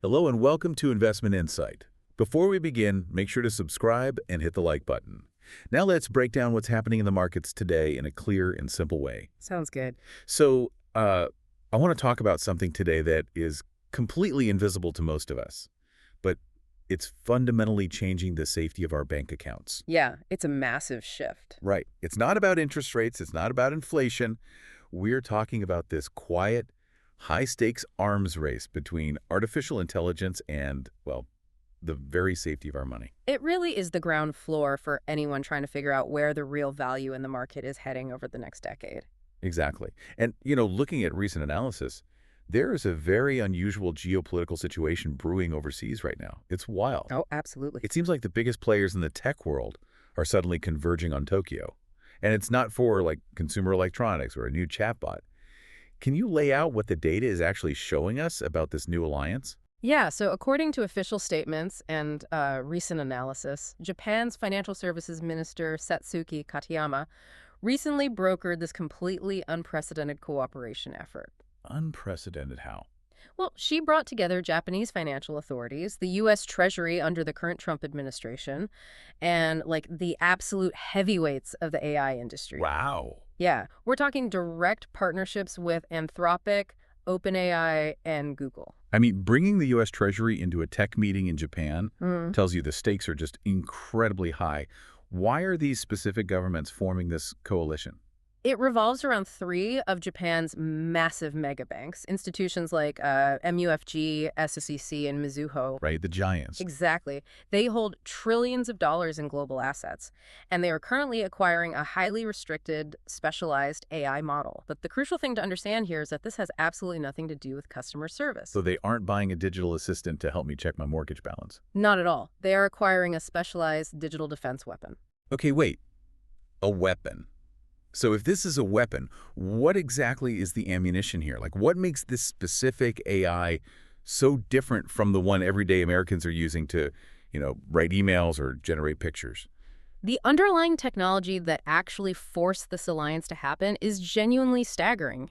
Hello and welcome to Investment Insight. Before we begin, make sure to subscribe and hit the like button. Now let's break down what's happening in the markets today in a clear and simple way. Sounds good. So, I want to talk about something today that is completely invisible to most of us, but it's fundamentally changing the safety of our bank accounts. Yeah, it's a massive shift. Right. It's not about interest rates. It's not about inflation. We're talking about this quiet, high-stakes arms race between artificial intelligence and, well, the very safety of our money. It really is the ground floor for anyone trying to figure out where the real value in the market is heading over the next decade. Exactly. And, looking at recent analysis, there is a very unusual geopolitical situation brewing overseas right now. It's wild. Oh, absolutely. It seems like the biggest players in the tech world are suddenly converging on Tokyo. And it's not for, like, consumer electronics or a new chatbot. Can you lay out what the data is actually showing us about this new alliance? Yeah, so according to official statements and recent analysis, Japan's financial services minister Satsuki Katayama recently brokered this completely unprecedented cooperation effort. Unprecedented how? Well, she brought together Japanese financial authorities, the U.S. Treasury under the current Trump administration, and like the absolute heavyweights of the AI industry. Wow. Yeah, we're talking direct partnerships with Anthropic, OpenAI, and Google. I mean, bringing the U.S. Treasury into a tech meeting in Japan Mm. tells you the stakes are just incredibly high. Why are these specific governments forming this coalition? It revolves around three of Japan's massive mega banks, institutions like MUFG, SSEC, and Mizuho. Right? The giants. Exactly. They hold trillions of dollars in global assets, and they are currently acquiring a highly restricted, specialized AI model. But the crucial thing to understand here is that this has absolutely nothing to do with customer service. So they aren't buying a digital assistant to help me check my mortgage balance. Not at all. They are acquiring a specialized digital defense weapon. Okay, wait. A weapon. So if this is a weapon, what exactly is the ammunition here? Like, what makes this specific AI so different from the one everyday Americans are using to, write emails or generate pictures? The underlying technology that actually forced this alliance to happen is genuinely staggering.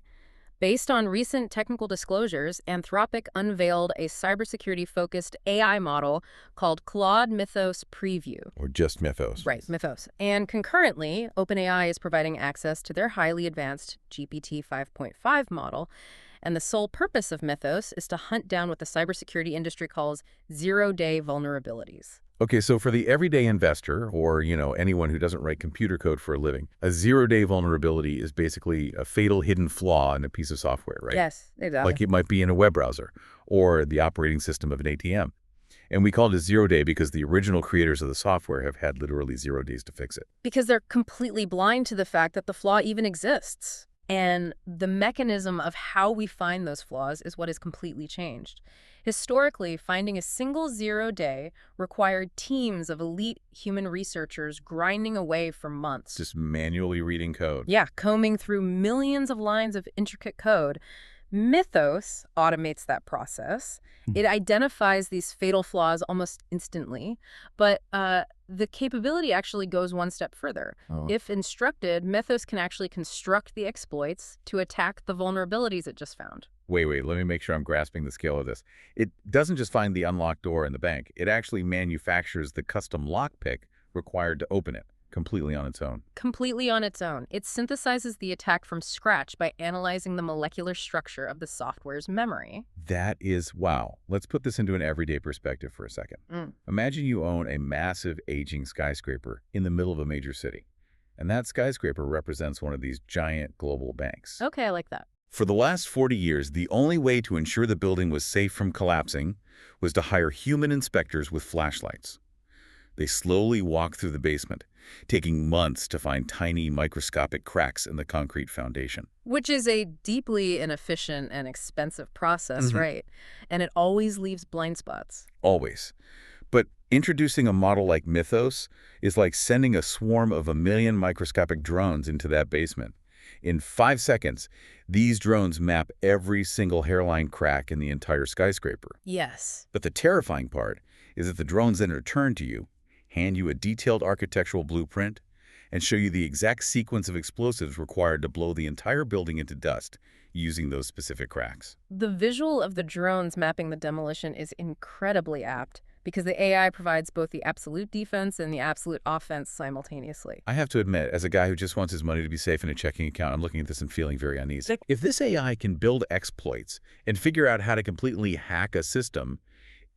Based on recent technical disclosures, Anthropic unveiled a cybersecurity-focused AI model called Claude Mythos Preview. Or just Mythos? Right, Mythos. And concurrently, OpenAI is providing access to their highly advanced GPT 5.5 model. And the sole purpose of Mythos is to hunt down what the cybersecurity industry calls zero-day vulnerabilities. Okay, so for the everyday investor or, anyone who doesn't write computer code for a living, a zero-day vulnerability is basically a fatal hidden flaw in a piece of software, right? Yes, exactly. Like it might be in a web browser or the operating system of an ATM. And we call it a zero-day because the original creators of the software have had literally 0 days to fix it. Because they're completely blind to the fact that the flaw even exists. And the mechanism of how we find those flaws is what has completely changed. Historically, finding a single 0 day required teams of elite human researchers grinding away for months. Just manually reading code. Yeah, combing through millions of lines of intricate code. Mythos automates that process. It identifies these fatal flaws almost instantly, but the capability actually goes one step further. Oh. If instructed, Mythos can actually construct the exploits to attack the vulnerabilities it just found. Wait, let me make sure I'm grasping the scale of this. It doesn't just find the unlocked door in the bank. It actually manufactures the custom lockpick required to open it, completely on its own. Completely on its own. It synthesizes the attack from scratch by analyzing the molecular structure of the software's memory. That is, wow. Let's put this into an everyday perspective for a second. Imagine you own a massive aging skyscraper in the middle of a major city. And that skyscraper represents one of these giant global banks. Okay, I like that. For the last 40 years, the only way to ensure the building was safe from collapsing was to hire human inspectors with flashlights. They slowly walk through the basement, taking months to find tiny microscopic cracks in the concrete foundation. Which is a deeply inefficient and expensive process, right? And it always leaves blind spots. Always. But introducing a model like Mythos is like sending a swarm of 1 million microscopic drones into that basement. In 5 seconds, these drones map every single hairline crack in the entire skyscraper. Yes. But the terrifying part is that the drones then return to you, hand you a detailed architectural blueprint, and show you the exact sequence of explosives required to blow the entire building into dust using those specific cracks. The visual of the drones mapping the demolition is incredibly apt because the AI provides both the absolute defense and the absolute offense simultaneously. I have to admit, as a guy who just wants his money to be safe in a checking account, I'm looking at this and feeling very uneasy. If this AI can build exploits and figure out how to completely hack a system,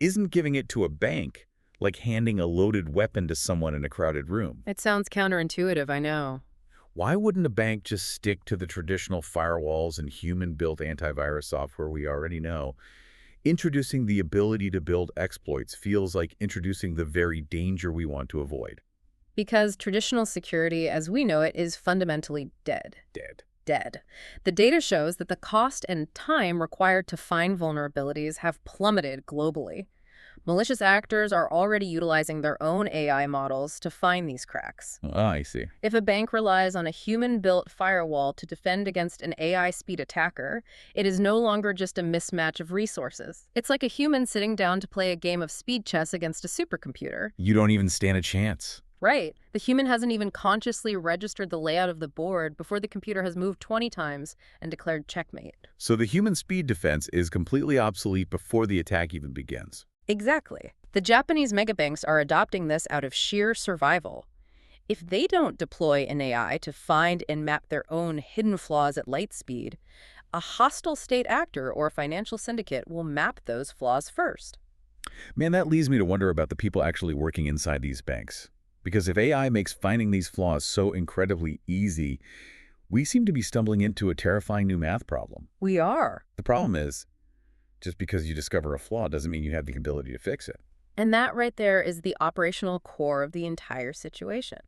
isn't giving it to a bank like handing a loaded weapon to someone in a crowded room? It sounds counterintuitive, I know. Why wouldn't a bank just stick to the traditional firewalls and human-built antivirus software we already know? Introducing the ability to build exploits feels like introducing the very danger we want to avoid. Because traditional security, as we know it, is fundamentally dead. Dead. The data shows that the cost and time required to find vulnerabilities have plummeted globally. Malicious actors are already utilizing their own AI models to find these cracks. Ah, I see. If a bank relies on a human-built firewall to defend against an AI-speed attacker, it is no longer just a mismatch of resources. It's like a human sitting down to play a game of speed chess against a supercomputer. You don't even stand a chance. Right. The human hasn't even consciously registered the layout of the board before the computer has moved 20 times and declared checkmate. So the human speed defense is completely obsolete before the attack even begins. Exactly. The Japanese megabanks are adopting this out of sheer survival. If they don't deploy an AI to find and map their own hidden flaws at light speed, a hostile state actor or financial syndicate will map those flaws first. Man, that leads me to wonder about the people actually working inside these banks. Because if AI makes finding these flaws so incredibly easy, we seem to be stumbling into a terrifying new math problem. We are. The problem is, just because you discover a flaw doesn't mean you have the ability to fix it. And that right there is the operational core of the entire situation.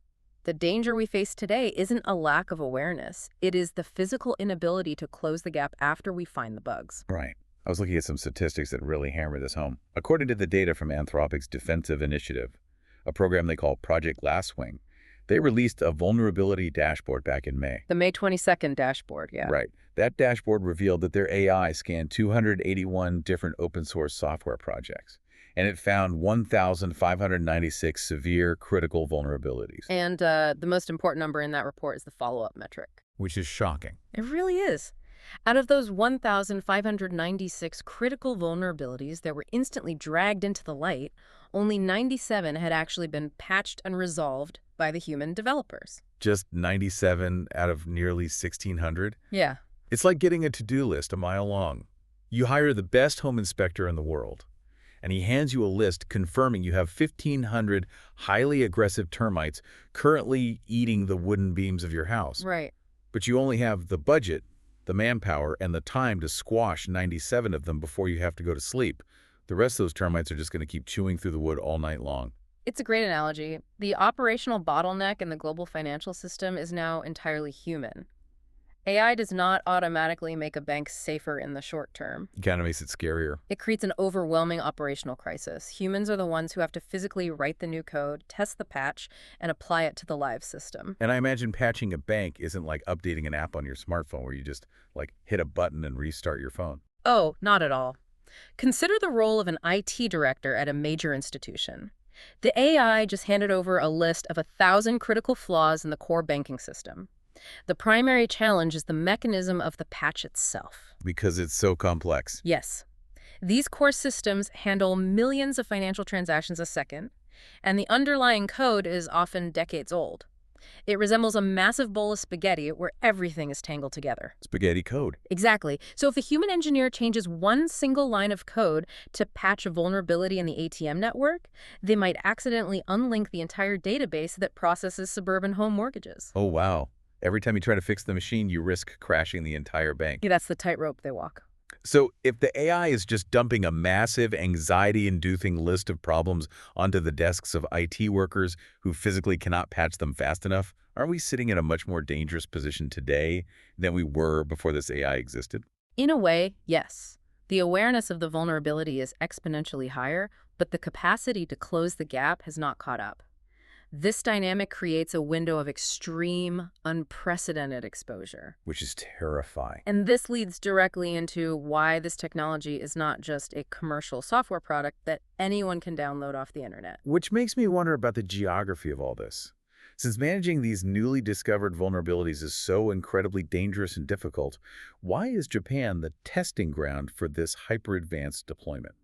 The danger we face today isn't a lack of awareness. It is the physical inability to close the gap after we find the bugs. Right. I was looking at some statistics that really hammer this home. According to the data from Anthropic's Defensive Initiative, a program they call Project Glasswing, they released a vulnerability dashboard back in May. The May 22nd dashboard, yeah. Right. That dashboard revealed that their AI scanned 281 different open-source software projects, and it found 1,596 severe critical vulnerabilities. And the most important number in that report is the follow-up metric. Which is shocking. It really is. Out of those 1,596 critical vulnerabilities that were instantly dragged into the light, only 97 had actually been patched and resolved by the human developers. Just 97 out of nearly 1,600? Yeah. It's like getting a to-do list a mile long. You hire the best home inspector in the world, and he hands you a list confirming you have 1,500 highly aggressive termites currently eating the wooden beams of your house. Right. But you only have the budget, the manpower, and the time to squash 97 of them before you have to go to sleep. The rest of those termites are just going to keep chewing through the wood all night long. It's a great analogy. The operational bottleneck in the global financial system is now entirely human. AI does not automatically make a bank safer in the short term. It kind of makes it scarier. It creates an overwhelming operational crisis. Humans are the ones who have to physically write the new code, test the patch, and apply it to the live system. And I imagine patching a bank isn't like updating an app on your smartphone where you just like hit a button and restart your phone. Oh, not at all. Consider the role of an IT director at a major institution. The AI just handed over a list of 1,000 critical flaws in the core banking system. The primary challenge is the mechanism of the patch itself. Because it's so complex. Yes. These core systems handle millions of financial transactions a second, and the underlying code is often decades old. It resembles a massive bowl of spaghetti where everything is tangled together. Spaghetti code. Exactly. So if a human engineer changes one single line of code to patch a vulnerability in the ATM network, they might accidentally unlink the entire database that processes suburban home mortgages. Oh, wow. Every time you try to fix the machine, you risk crashing the entire bank. Yeah, that's the tightrope they walk. So if the AI is just dumping a massive anxiety-inducing list of problems onto the desks of IT workers who physically cannot patch them fast enough, aren't we sitting in a much more dangerous position today than we were before this AI existed? In a way, yes. The awareness of the vulnerability is exponentially higher, but the capacity to close the gap has not caught up. This dynamic creates a window of extreme, unprecedented exposure. Which is terrifying. And this leads directly into why this technology is not just a commercial software product that anyone can download off the internet. Which makes me wonder about the geography of all this. Since managing these newly discovered vulnerabilities is so incredibly dangerous and difficult, why is Japan the testing ground for this hyper-advanced deployment?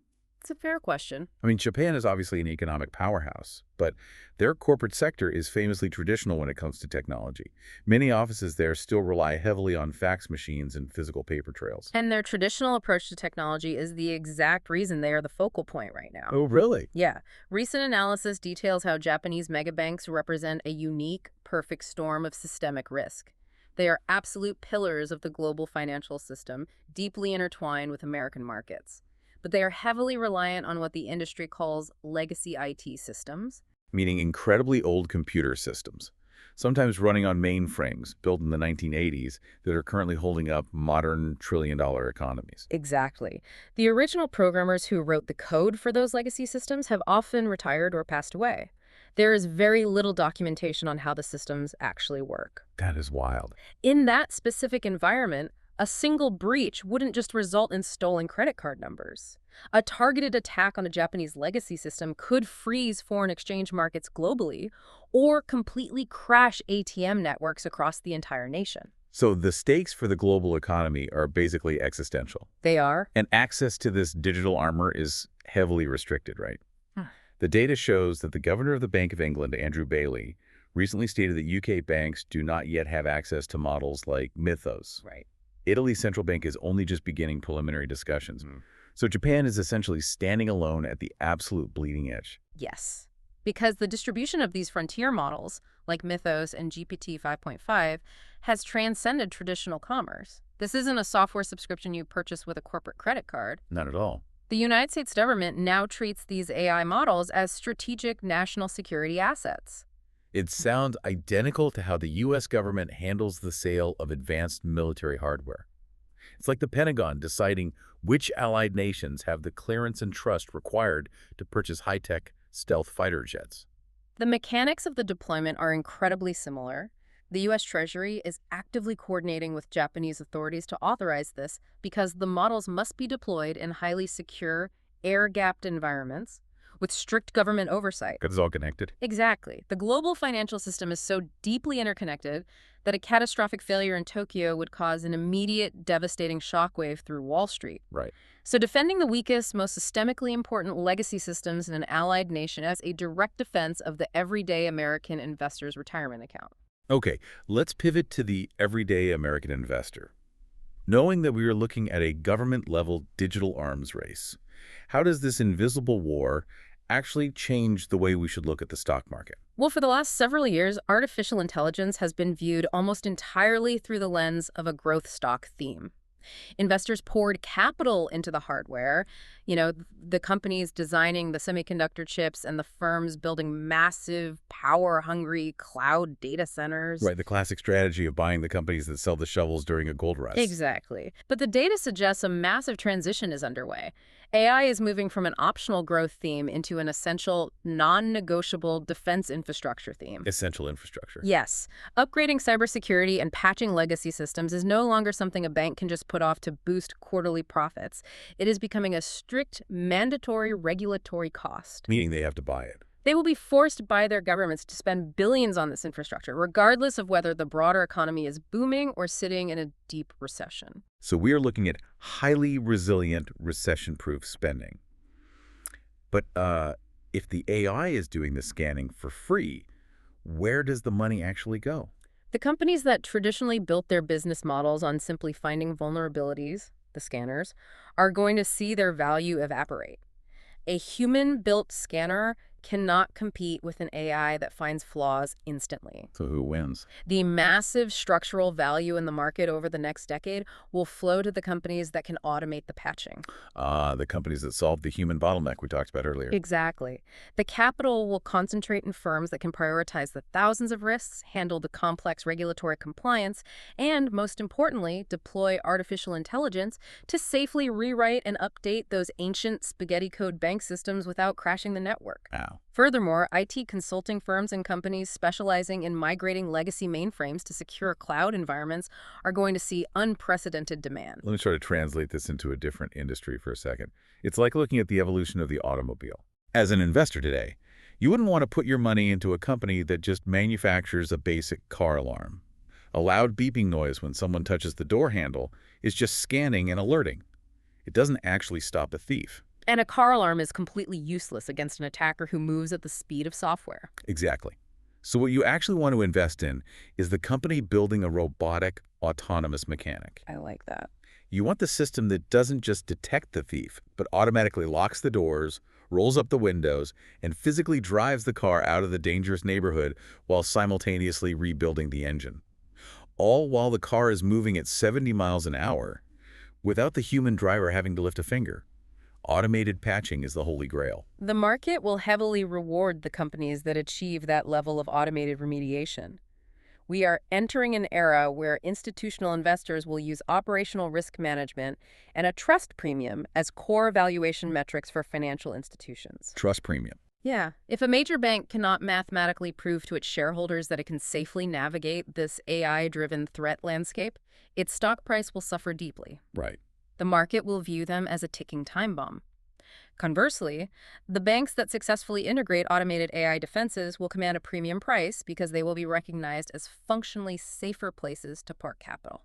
It's a fair question. I mean, Japan is obviously an economic powerhouse, but their corporate sector is famously traditional when it comes to technology. Many offices there still rely heavily on fax machines and physical paper trails. And their traditional approach to technology is the exact reason they are the focal point right now. Oh, really? Yeah, recent analysis details how Japanese megabanks represent a unique, perfect storm of systemic risk. They are absolute pillars of the global financial system, deeply intertwined with American markets. But they are heavily reliant on what the industry calls legacy IT systems. Meaning incredibly old computer systems, sometimes running on mainframes built in the 1980s that are currently holding up modern trillion-dollar economies. Exactly. The original programmers who wrote the code for those legacy systems have often retired or passed away. There is very little documentation on how the systems actually work. That is wild. In that specific environment, a single breach wouldn't just result in stolen credit card numbers. A targeted attack on a Japanese legacy system could freeze foreign exchange markets globally or completely crash ATM networks across the entire nation. So the stakes for the global economy are basically existential. They are. And access to this digital armor is heavily restricted, right? The data shows that the governor of the Bank of England, Andrew Bailey, recently stated that UK banks do not yet have access to models like Mythos. Right. Italy's central bank is only just beginning preliminary discussions. So Japan is essentially standing alone at the absolute bleeding edge. Yes. Because the distribution of these frontier models, like Mythos and GPT 5.5, has transcended traditional commerce. This isn't a software subscription you purchase with a corporate credit card. Not at all. The United States government now treats these AI models as strategic national security assets. It sounds identical to how the U.S. government handles the sale of advanced military hardware. It's like the Pentagon deciding which allied nations have the clearance and trust required to purchase high-tech stealth fighter jets. The mechanics of the deployment are incredibly similar. The U.S. Treasury is actively coordinating with Japanese authorities to authorize this because the models must be deployed in highly secure, air-gapped environments with strict government oversight. It's all connected. Exactly. The global financial system is so deeply interconnected that a catastrophic failure in Tokyo would cause an immediate, devastating shockwave through Wall Street. Right. So defending the weakest, most systemically important legacy systems in an allied nation as a direct defense of the everyday American investor's retirement account. Okay, let's pivot to the everyday American investor. Knowing that we are looking at a government-level digital arms race, how does this invisible war actually change the way we should look at the stock market? Well, for the last several years, artificial intelligence has been viewed almost entirely through the lens of a growth stock theme. Investors poured capital into the hardware, the companies designing the semiconductor chips and the firms building massive, power-hungry cloud data centers. Right, the classic strategy of buying the companies that sell the shovels during a gold rush. Exactly. But the data suggests a massive transition is underway. AI is moving from an optional growth theme into an essential, non-negotiable defense infrastructure theme. Essential infrastructure. Yes. Upgrading cybersecurity and patching legacy systems is no longer something a bank can just put off to boost quarterly profits. It is becoming a strict, mandatory regulatory cost. Meaning they have to buy it. They will be forced by their governments to spend billions on this infrastructure, regardless of whether the broader economy is booming or sitting in a deep recession. So we are looking at highly resilient, recession-proof spending. But if the AI is doing the scanning for free, where does the money actually go? The companies that traditionally built their business models on simply finding vulnerabilities, the scanners, are going to see their value evaporate. A human-built scanner cannot compete with an AI that finds flaws instantly. So who wins? The massive structural value in the market over the next decade will flow to the companies that can automate the patching. The companies that solve the human bottleneck we talked about earlier. Exactly. The capital will concentrate in firms that can prioritize the thousands of risks, handle the complex regulatory compliance, and, most importantly, deploy artificial intelligence to safely rewrite and update those ancient spaghetti code bank systems without crashing the network. Wow. Furthermore, IT consulting firms and companies specializing in migrating legacy mainframes to secure cloud environments are going to see unprecedented demand. Let me try to translate this into a different industry for a second. It's like looking at the evolution of the automobile. As an investor today, You wouldn't want to put your money into a company that just manufactures a basic car alarm. A loud beeping noise when someone touches the door handle is just scanning and alerting. It doesn't actually stop a thief. And a car alarm is completely useless against an attacker who moves at the speed of software. Exactly. So what you actually want to invest in is the company building a robotic, autonomous mechanic. I like that. You want the system that doesn't just detect the thief, but automatically locks the doors, rolls up the windows, and physically drives the car out of the dangerous neighborhood while simultaneously rebuilding the engine. All while the car is moving at 70 miles an hour, without the human driver having to lift a finger. Automated patching is the holy grail. The market will heavily reward the companies that achieve that level of automated remediation. We are entering an era where institutional investors will use operational risk management and a trust premium as core valuation metrics for financial institutions. Trust premium. Yeah. If a major bank cannot mathematically prove to its shareholders that it can safely navigate this AI-driven threat landscape, its stock price will suffer deeply. Right. The market will view them as a ticking time bomb. Conversely, the banks that successfully integrate automated AI defenses will command a premium price because they will be recognized as functionally safer places to park capital.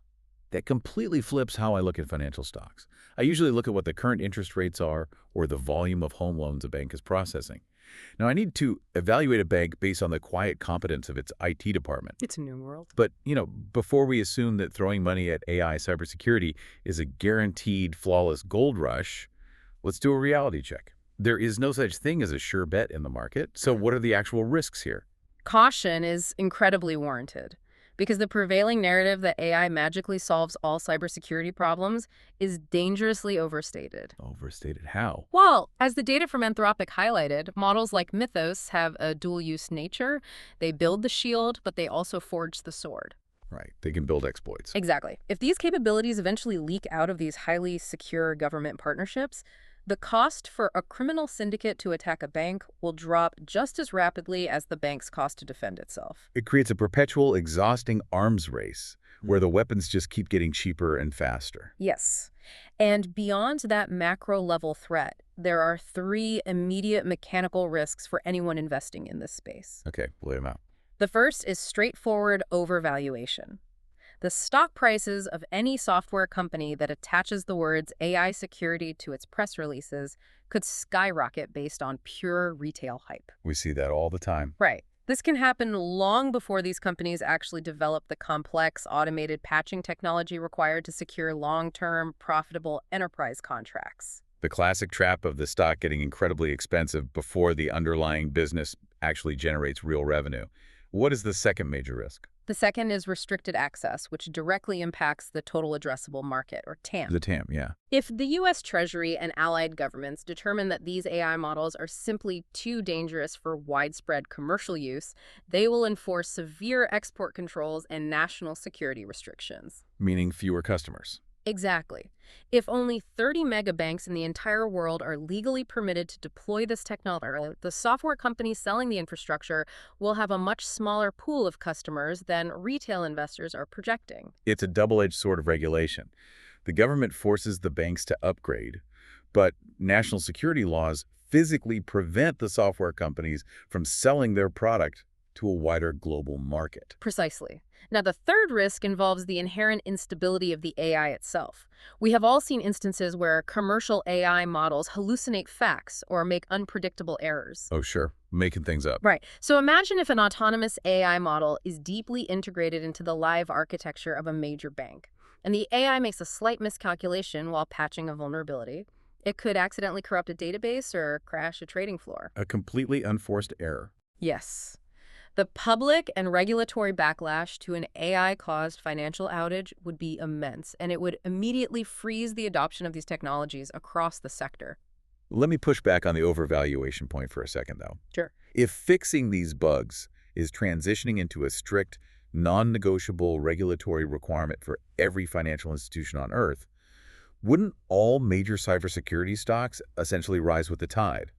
That completely flips how I look at financial stocks. I usually look at what the current interest rates are or the volume of home loans a bank is processing. Now, I need to evaluate a bank based on the quiet competence of its IT department. It's a new world. But, before we assume that throwing money at AI cybersecurity is a guaranteed flawless gold rush, let's do a reality check. There is no such thing as a sure bet in the market, so what are the actual risks here? Caution is incredibly warranted because the prevailing narrative that AI magically solves all cybersecurity problems is dangerously overstated. Overstated how? Well, as the data from Anthropic highlighted, models like Mythos have a dual-use nature. They build the shield, but they also forge the sword. Right, they can build exploits. Exactly. If these capabilities eventually leak out of these highly secure government partnerships, the cost for a criminal syndicate to attack a bank will drop just as rapidly as the bank's cost to defend itself. It creates a perpetual, exhausting arms race where the weapons just keep getting cheaper and faster. Yes. And beyond that macro-level threat, there are 3 immediate mechanical risks for anyone investing in this space. Okay, lay them out. The first is straightforward overvaluation. The stock prices of any software company that attaches the words AI security to its press releases could skyrocket based on pure retail hype. We see that all the time. Right. This can happen long before these companies actually develop the complex automated patching technology required to secure long-term, profitable enterprise contracts. The classic trap of the stock getting incredibly expensive before the underlying business actually generates real revenue. What is the second major risk? The second is restricted access, which directly impacts the total addressable market, or TAM. The TAM, yeah. If the U.S. Treasury and allied governments determine that these AI models are simply too dangerous for widespread commercial use, they will enforce severe export controls and national security restrictions. Meaning fewer customers. Exactly. If only 30 megabanks in the entire world are legally permitted to deploy this technology, the software companies selling the infrastructure will have a much smaller pool of customers than retail investors are projecting. It's a double-edged sword of regulation. The government forces the banks to upgrade, but national security laws physically prevent the software companies from selling their product to a wider global market. Precisely. Now, the third risk involves the inherent instability of the AI itself. We have all seen instances where commercial AI models hallucinate facts or make unpredictable errors. Oh, sure. Making things up. Right. So imagine if an autonomous AI model is deeply integrated into the live architecture of a major bank, and the AI makes a slight miscalculation while patching a vulnerability. It could accidentally corrupt a database or crash a trading floor. A completely unforced error. Yes. The public and regulatory backlash to an AI-caused financial outage would be immense, and it would immediately freeze the adoption of these technologies across the sector. Let me push back on the overvaluation point for a second, though. Sure. If fixing these bugs is transitioning into a strict, non-negotiable regulatory requirement for every financial institution on Earth, wouldn't all major cybersecurity stocks essentially rise with the tide?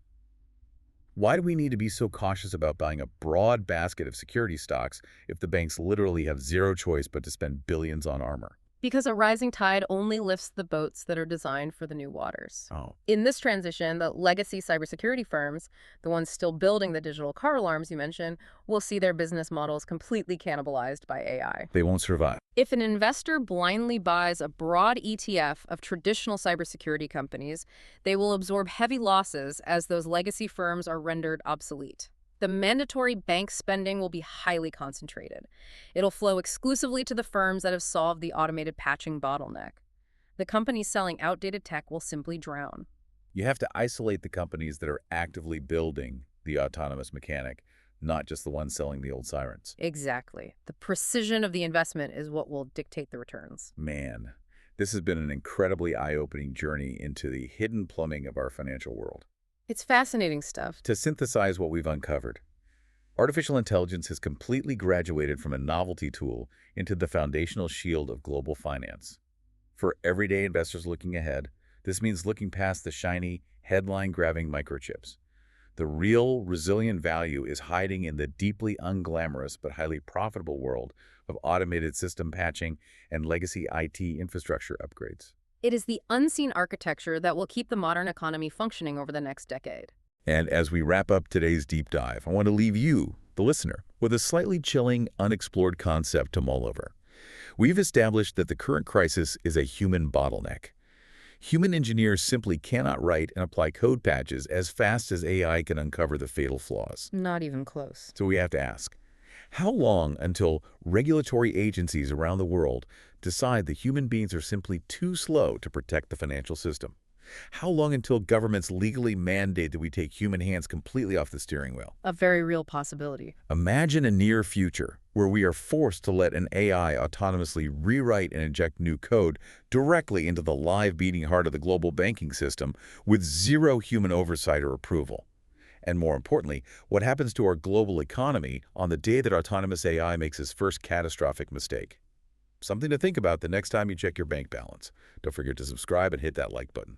Why do we need to be so cautious about buying a broad basket of security stocks if the banks literally have zero choice but to spend billions on armor? Because a rising tide only lifts the boats that are designed for the new waters. Oh, In this transition, the legacy cybersecurity firms, the ones still building the digital car alarms you mentioned, will see their business models completely cannibalized by AI. they won't survive. If an investor blindly buys a broad ETF of traditional cybersecurity companies, they will absorb heavy losses as those legacy firms are rendered obsolete. The mandatory bank spending will be highly concentrated. It'll flow exclusively to the firms that have solved the automated patching bottleneck. The companies selling outdated tech will simply drown. You have to isolate the companies that are actively building the autonomous mechanic, not just the ones selling the old sirens. Exactly. The precision of the investment is what will dictate the returns. Man, this has been an incredibly eye-opening journey into the hidden plumbing of our financial world. It's fascinating stuff. To synthesize what we've uncovered, artificial intelligence has completely graduated from a novelty tool into the foundational shield of global finance. For everyday investors looking ahead, this means looking past the shiny, headline-grabbing microchips. The real, resilient value is hiding in the deeply unglamorous but highly profitable world of automated system patching and legacy IT infrastructure upgrades. It is the unseen architecture that will keep the modern economy functioning over the next decade. And as we wrap up today's deep dive, I want to leave you, the listener, with a slightly chilling, unexplored concept to mull over. We've established that the current crisis is a human bottleneck. Human engineers simply cannot write and apply code patches as fast as AI can uncover the fatal flaws. Not even close. So we have to ask, how long until regulatory agencies around the world decide that human beings are simply too slow to protect the financial system? How long until governments legally mandate that we take human hands completely off the steering wheel? A very real possibility. Imagine a near future where we are forced to let an AI autonomously rewrite and inject new code directly into the live beating heart of the global banking system with zero human oversight or approval. And more importantly, what happens to our global economy on the day that autonomous AI makes its first catastrophic mistake? Something to think about the next time you check your bank balance. Don't forget to subscribe and hit that like button.